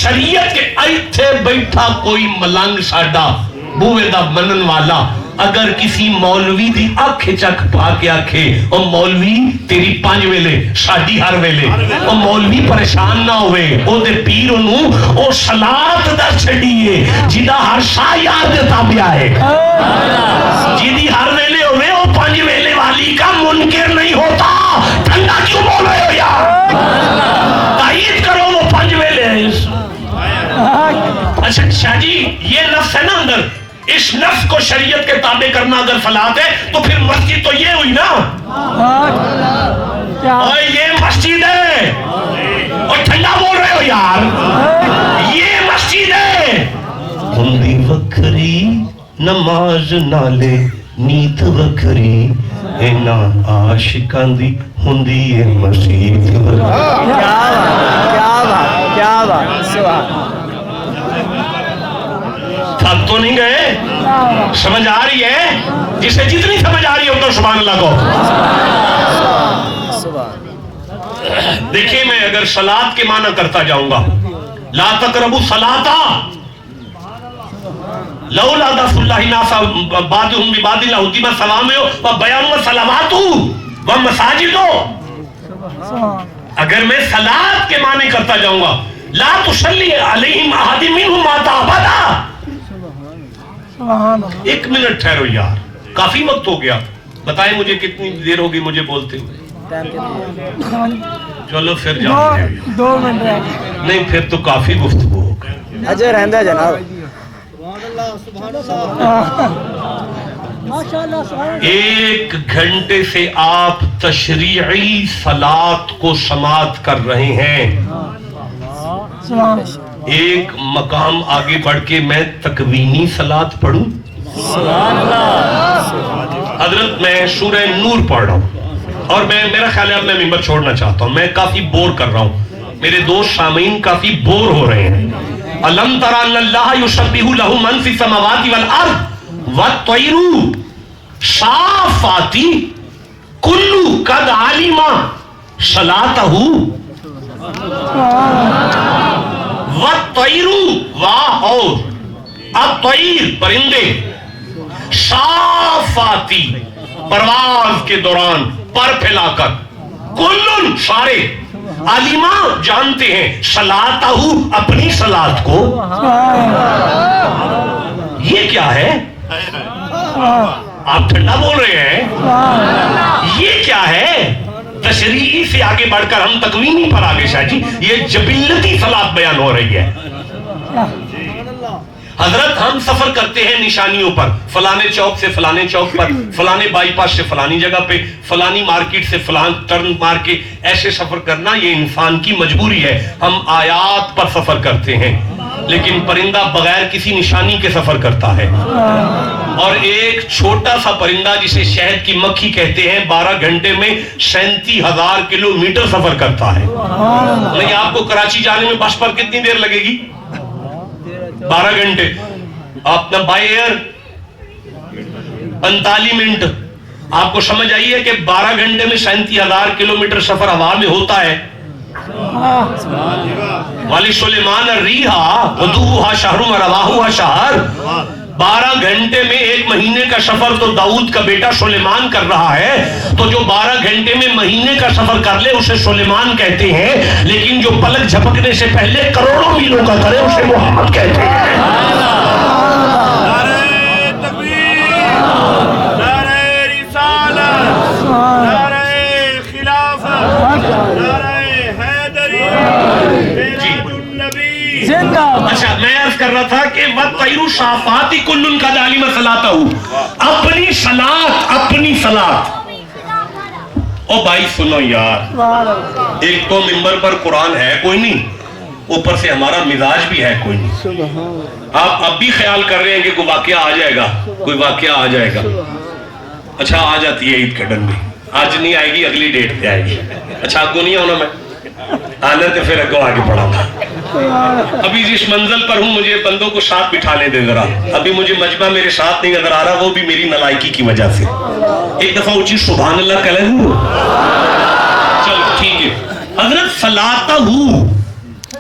شریعت کے ایتھے بیٹھا کوئی ملنگ ساڈا بوئے دا منن والا اگر کسی مولوی دی اکھ چک پا کے آکھے او مولوی تیری 5 ویلے ساڈی ہر ویلے، او مولوی پریشان نہ ہوئے، او دے پیر انہوں او صلاۃ در چھڑیے جیدہ ہر شاہ یاد دے تابعہ ہے، جیدی ہر ویلے ہوئے او 5 ویلے والی کا منکر نہیں ہوتا. ٹھنڈا کیوں بول رہے ہو یار؟ تائید کرو وہ 5 ویلے ہیں. اچھا شاہ جی یہ نفس ہے نا اندر، اس نفس کو شریعت کے تابع کرنا اگر فلاح ہے تو پھر مسجد تو یہ ہوئی نا، اور یہ مسجد ہے، اور ٹھنڈا بول رہے ہو یار، یہ مسجد ہے. ہندی وکھری نماز نالے نیت وکھری اینا عاشقان دی ہندی مسجد. کیا بات سبحان تھک تو نہیں گئے؟ سمجھ آ رہی ہے؟ جسے جتنی سمجھ آ رہی ہے تو سبحان اللہ کو. دیکھیں میں اگر صلاۃ کے معنی کرتا جاؤں گا، لا تقربوا الصلاۃ لولا دفع اللہ الناس بعضهم ببعض لہدم الصوامع وبیع الصلوات والمساجد. اگر میں صلاۃ کے معنی کرتا جاؤں گا، لا تصلی علیہم احد منہم مات ابدا. 1 منٹ ٹھہرو یار، کافی وقت ہو گیا، بتائیں مجھے کتنی دیر ہوگی مجھے بولتے ہوئے؟ چلو پھر جاؤں 2 منٹ نہیں، پھر تو کافی گفتگو ہو گئی. اجے رہندا جناب. 1 گھنٹے سے آپ تشریعی صلاۃ کو سماعت کر رہے ہیں. ایک مقام آگے بڑھ کے میں تکوینی صلاۃ پڑھوں. حضرت میں سورہ نور پڑھ رہا ہوں اور میرا خیال ہے اب میں ممبر چھوڑنا چاہتا ہوں، میں کافی بور کر رہا ہوں، میرے دوست سامعین کافی بور ہو رہے ہیں. الم تر ان اللہ یسبح لہ من فی السماوات والارض والطیر صافات کل قد علم صلاتہ والطیر واہ اور الطیر پرندے صافاتی پرواز کے دوران پر پھیلا کر کل سارے عالمہ جانتے ہیں صلاتہ اپنی صلاۃ کو. یہ کیا ہے؟ آپ ٹھنڈا بول رہے ہیں، یہ کیا ہے؟ تشریعی سے آگے بڑھ کر ہم تکوینی پر آگے شاہ جی یہ جبلتی صلاۃ بیان ہو رہی ہے. حضرت ہم سفر کرتے ہیں نشانیوں پر، فلانے چوک سے فلانے چوک پر، فلانے بائی پاس سے فلانی جگہ پہ، فلانی مارکیٹ سے فلان ٹرن مار کے ایسے سفر کرنا یہ انسان کی مجبوری ہے. ہم آیات پر سفر کرتے ہیں، لیکن پرندہ بغیر کسی نشانی کے سفر کرتا ہے. اور ایک چھوٹا سا پرندہ جسے شہد کی مکھی کہتے ہیں 12 گھنٹے میں 37,000 کلومیٹر سفر کرتا ہے. نہیں آپ کو کراچی جانے میں بس پر کتنی دیر لگے گی؟ 12 گھنٹے. اپنا بائی ایئر 45 منٹ. آپ کو سمجھ آئی ہے کہ 12 گھنٹے میں 37,000 کلومیٹر سفر ہوا میں ہوتا ہے. والی سلیمان الریحا غدوہا شہر و رواہا شہر. 12 گھنٹے میں 1 مہینے کا سفر تو داؤد کا بیٹا سلیمان کر رہا ہے. تو جو 12 گھنٹے میں مہینے کا سفر کر لے اسے سلیمان کہتے ہیں، لیکن جو پلک جھپکنے سے پہلے کروڑوں میلوں کا کرے اسے محمد کہتے ہیں. نعرہ تکبیر، نعرہ رسالت، نعرہ خلافت، نعرہ حیدری، میلاد النبی. اچھا میں عرض کر رہا تھا کہ وَالطَّيْرُ صَافَاتِ كُلٌّ قَدْ عَلِمَ صَلَاتَهُ. اپنی صلاۃ، اپنی صلاۃ. او بھائی سنو یار، ایک تو منبر پر قرآن ہے کوئی نہیں، اوپر سے ہمارا مزاج بھی ہے کوئی نہیں. آپ اب بھی خیال کر رہے ہیں کہ کوئی واقعہ آ جائے گا، کوئی واقعہ آ جائے گا. اچھا آ جاتی ہے عید کے ڈن میں، آج نہیں آئے گی اگلی ڈیٹ پہ آئے گی. اچھا آپ کو نہیں ہونا، میں آنا تو پھر اگو آگے پڑھا گا. ابھی جس منزل پر ہوں مجھے بندوں کو ساتھ بٹھانے دے ذرا. ابھی مجھے مجمع میرے ساتھ نہیں نظر آ رہا، وہ بھی میری نلائکی کی وجہ سے. ایک دفعہ اونچی سبحان اللہ کہہ لیں. چلو ٹھیک ہے. حضرت صلاتہ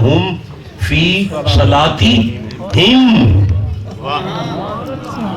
هم في صلاتهم,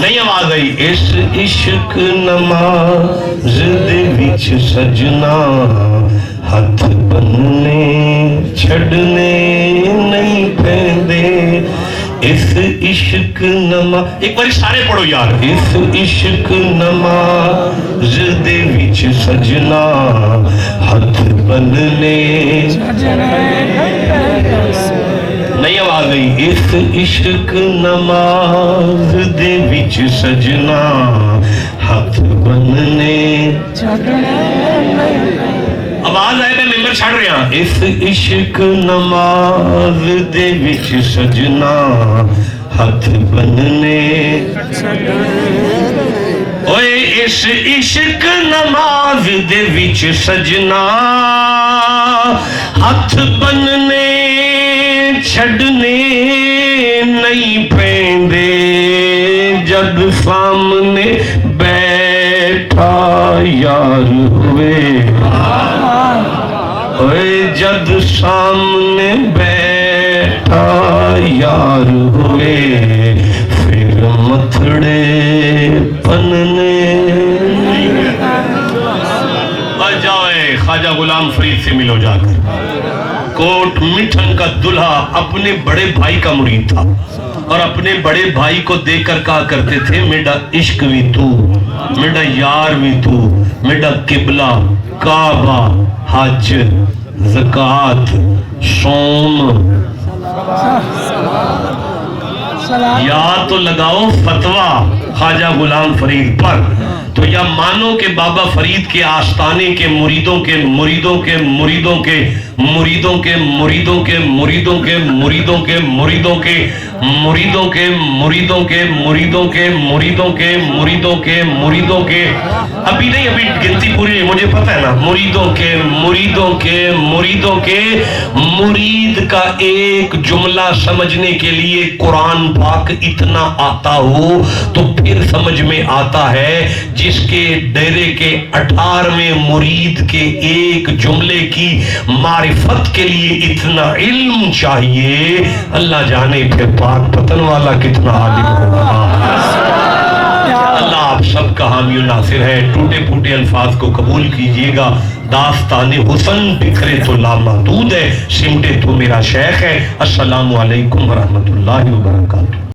نہیں آواز آئی اس عشق نماز دے وچ سجنا ہاتھ بننے چھڑنے نہیں پیندے اس عشق نماز ایک بار سارے پڑھو یار اس عشق نماز دے وچ سجنا ہاتھ بننے نہیں آواز آئی اس عشق نماز دے وچ سجنا ہاتھ بننے آواز آئے میں ممبر چھڑ رہا اس عشق نماز دے وچ سجنا ہاتھ بننے اوے اس عشق نماز دے وچ سجنا ہاتھ بننے چھڑنے نہیں پیندے جب سامنے بیٹھا یار ہوئے اوے جب سامنے بیٹھا یار ہوئے پھر متھڑے پننے جائے خواجہ غلام فرید سے ملو جا کر کوٹ مٹھن کا دلہا اپنے بڑے بھائی کا مرید تھا اور اپنے بڑے بھائی کو دیکھ کر کہا کرتے تھے میرا عشق بھی تو میرا یار بھی تو میرا قبلہ کعبہ حج زکوٰۃ صوم یا تو لگاؤ فتویٰ خواجہ غلام فرید پر تو یا مانو کہ بابا فرید کے آستانے کے مریدوں کے مریدوں کے مریدوں کے مریدوں کے مریدوں کے مریدوں کے مریدوں کے مریدوں کے مریدوں کے مریدوں کے مریدوں کے مریدوں کے مریدوں کے مریدوں کے ابھی نہیں ابھی گنتی پوری نہیں مجھے پتہ ہے نا مریدوں کے مریدوں کے مریدوں کے مرید کا ایک جملہ سمجھنے کے لیے قرآن پاک اتنا آتا ہو تو پھر سمجھ میں آتا ہے جس کے ڈیرے کے 18ویں مرید کے ایک جملے کی معرفت کے لیے اتنا علم چاہیے اللہ جانے پھر پاک پتن والا کتنا عالم ہوگا اللہ آپ سب کا حامی و ناصر ہے ٹوٹے پھوٹے الفاظ کو قبول کیجئے گا داستان حسن بکھرے تو لامحدود ہے سمٹے تو میرا شیخ ہے السلام علیکم ورحمۃ اللہ وبرکاتہ